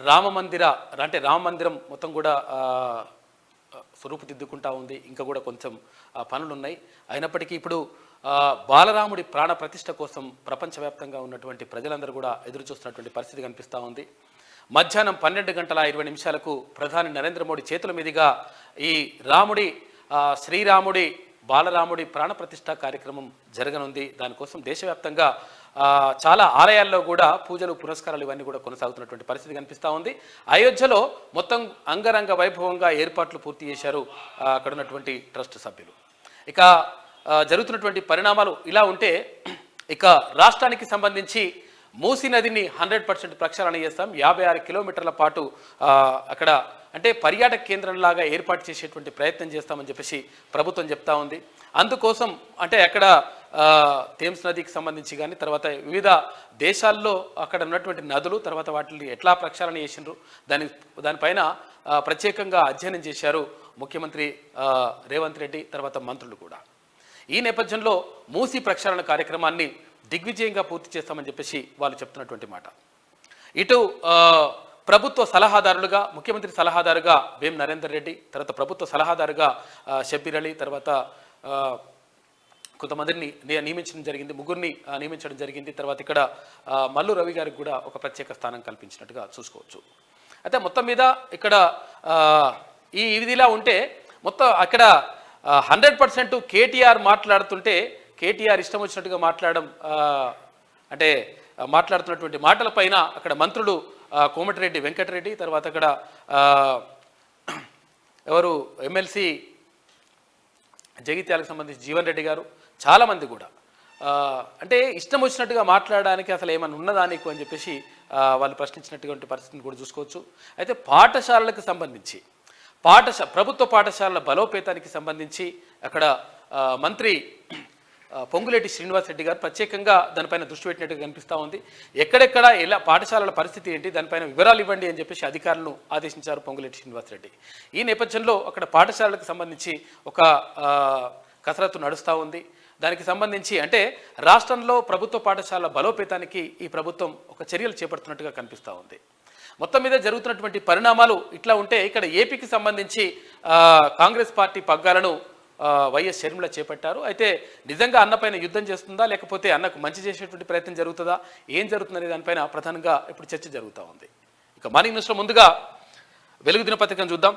రామ మందిరం మొత్తం కూడా రూపుదిద్దుకుంటా ఉంది. ఇంకా కూడా కొంచెం పనులు ఉన్నాయి. అయినప్పటికీ ఇప్పుడు బాలరాముడి ప్రాణ ప్రతిష్ఠ కోసం ప్రపంచవ్యాప్తంగా ఉన్నటువంటి ప్రజలందరూ కూడా ఎదురు చూస్తున్నటువంటి పరిస్థితి కనిపిస్తూ ఉంది. మధ్యాహ్నం 12:20 ప్రధాని నరేంద్ర మోడీ చేతుల మీదుగా ఈ శ్రీరాముడి బాలరాముడి ప్రాణప్రతిష్ఠ కార్యక్రమం జరగనుంది. దానికోసం దేశవ్యాప్తంగా చాలా ఆలయాల్లో కూడా పూజలు పురస్కారాలు ఇవన్నీ కూడా కొనసాగుతున్నటువంటి పరిస్థితి కనిపిస్తూ ఉంది. అయోధ్యలో మొత్తం అంగరంగ వైభవంగా ఏర్పాట్లు పూర్తి చేశారు అక్కడ ఉన్నటువంటి ట్రస్ట్ సభ్యులు. ఇక జరుగుతున్నటువంటి పరిణామాలు ఇలా ఉంటే, ఇక రాష్ట్రానికి సంబంధించి మూసీ నదిని 100% ప్రక్షాళన చేస్తాం. 56 కిలోమీటర్ల పాటు అక్కడ అంటే పర్యాటక కేంద్రంలాగా ఏర్పాటు చేసేటువంటి ప్రయత్నం చేస్తామని చెప్పేసి ప్రభుత్వం చెప్తా ఉంది. అందుకోసం అంటే అక్కడ థేమ్స్ నదికి సంబంధించి కానీ తర్వాత వివిధ దేశాల్లో అక్కడ ఉన్నటువంటి నదులు తర్వాత వాటిని ఎట్లా ప్రక్షాళన చేసిండ్రు దానిపైన ప్రత్యేకంగా అధ్యయనం చేశారు ముఖ్యమంత్రి రేవంత్ రెడ్డి తర్వాత మంత్రులు కూడా. ఈ నేపథ్యంలో మూసీ ప్రక్షాళన కార్యక్రమాన్ని దిగ్విజయంగా పూర్తి చేస్తామని చెప్పేసి వాళ్ళు చెప్తున్నటువంటి మాట. ఇటు ప్రభుత్వ సలహాదారులుగా ముఖ్యమంత్రి సలహాదారుగా వేం నరేందర్ రెడ్డి, తర్వాత ప్రభుత్వ సలహాదారుగా షబ్బీర్ అలీ, తర్వాత కొంతమందిని ముగ్గురిని నియమించడం జరిగింది. తర్వాత ఇక్కడ మల్లు రవి గారికి కూడా ఒక ప్రత్యేక స్థానం కల్పించినట్టుగా చూసుకోవచ్చు. అయితే మొత్తం మీద ఇక్కడ ఈ ఇదిలా ఉంటే మొత్తం అక్కడ 100% కేటీఆర్ మాట్లాడుతుంటే కేటీఆర్ ఇష్టం వచ్చినట్టుగా మాట్లాడుతున్నటువంటి మాటలపైన అక్కడ మంత్రులు కోమటిరెడ్డి వెంకటరెడ్డి, తర్వాత అక్కడ ఎమ్మెల్సీ జగిత్యాలకు సంబంధించి జీవన్ రెడ్డి గారు, చాలామంది కూడా అంటే ఇష్టం వచ్చినట్టుగా మాట్లాడడానికి అసలు ఏమైనా ఉన్నదా నీకు అని చెప్పేసి వాళ్ళు ప్రశ్నించినటువంటి పరిస్థితిని కూడా చూసుకోవచ్చు. అయితే పాఠశాలలకు సంబంధించి ప్రభుత్వ పాఠశాలల బలోపేతానికి సంబంధించి అక్కడ మంత్రి పొంగులేటి శ్రీనివాసరెడ్డి గారు ప్రత్యేకంగా దానిపైన దృష్టి పెట్టినట్టుగా కనిపిస్తూ ఉంది. ఎక్కడెక్కడ ఎలా పాఠశాలల పరిస్థితి ఏంటి దానిపైన వివరాలు ఇవ్వండి అని చెప్పేసి అధికారులను ఆదేశించారు పొంగులేటి శ్రీనివాసరెడ్డి. ఈ నేపథ్యంలో అక్కడ పాఠశాలలకు సంబంధించి ఒక కసరత్తు నడుస్తూ ఉంది. దానికి సంబంధించి అంటే రాష్ట్రంలో ప్రభుత్వ పాఠశాలల బలోపేతానికి ఈ ప్రభుత్వం ఒక చర్యలు చేపడుతున్నట్టుగా కనిపిస్తూ ఉంది. మొత్తం మీద జరుగుతున్నటువంటి పరిణామాలు ఇట్లా ఉంటే, ఇక్కడ ఏపీకి సంబంధించి కాంగ్రెస్ పార్టీ పగ్గాలను వైఎస్ షర్మిల చేపట్టారు. అయితే నిజంగా అన్నపైన యుద్ధం చేస్తుందా లేకపోతే అన్నకు మంచి చేసేటువంటి ప్రయత్నం జరుగుతుందా, ఏం జరుగుతుందనే దానిపైన ప్రధానంగా ఇప్పుడు చర్చ జరుగుతూ ఉంది. ఇక మార్నింగ్ న్యూస్లో ముందుగా వెలుగు దినపత్రికను చూద్దాం.